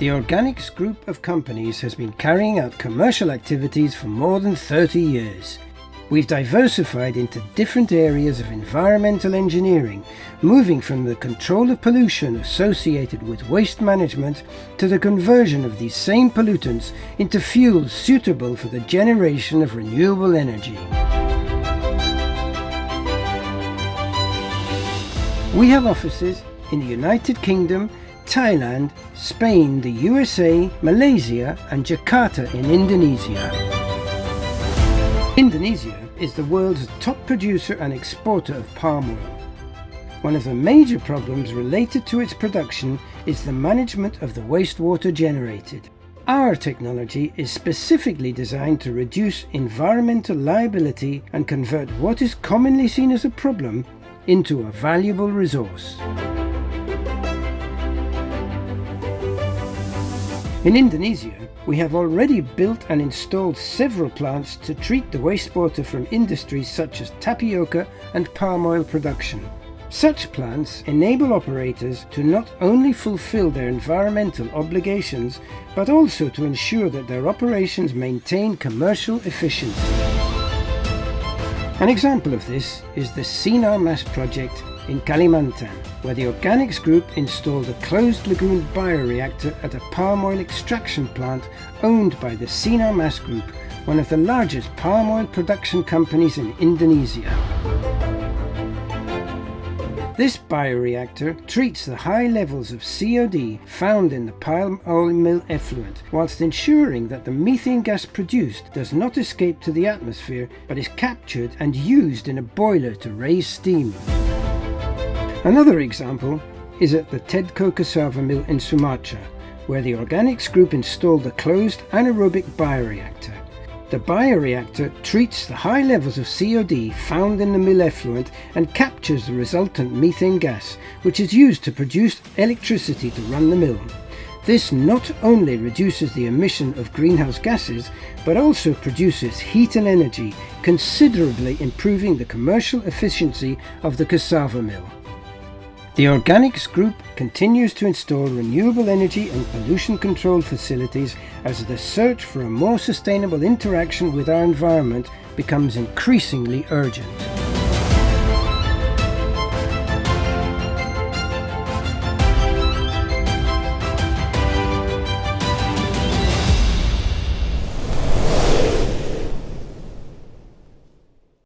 The Organics group of companies has been carrying out commercial activities for more than 30 years. We've diversified into different areas of environmental engineering, moving from the control of pollution associated with waste management to the conversion of these same pollutants into fuels suitable for the generation of renewable energy. We have offices in the United Kingdom, Thailand, Spain, the USA, Malaysia and Jakarta in Indonesia. Indonesia is the world's top producer and exporter of palm oil. One of the major problems related to its production is the management of the wastewater generated. Our technology is specifically designed to reduce environmental liability and convert what is commonly seen as a problem into a valuable resource. In Indonesia, we have already built and installed several plants to treat the wastewater from industries such as tapioca and palm oil production. Such plants enable operators to not only fulfill their environmental obligations, but also to ensure that their operations maintain commercial efficiency. An example of this is the Sinar Mas project in Kalimantan, where the Organics Group installed a closed lagoon bioreactor at a palm oil extraction plant owned by the Sinar Mas Group, one of the largest palm oil production companies in Indonesia. This bioreactor treats the high levels of COD found in the palm oil mill effluent, whilst ensuring that the methane gas produced does not escape to the atmosphere but is captured and used in a boiler to raise steam. Another example is at the Tedco cassava mill in Sumatra, where the Organics Group installed a closed anaerobic bioreactor. The bioreactor treats the high levels of COD found in the mill effluent and captures the resultant methane gas, which is used to produce electricity to run the mill. This not only reduces the emission of greenhouse gases, but also produces heat and energy, considerably improving the commercial efficiency of the cassava mill. The Organics Group continues to install renewable energy and pollution control facilities as the search for a more sustainable interaction with our environment becomes increasingly urgent.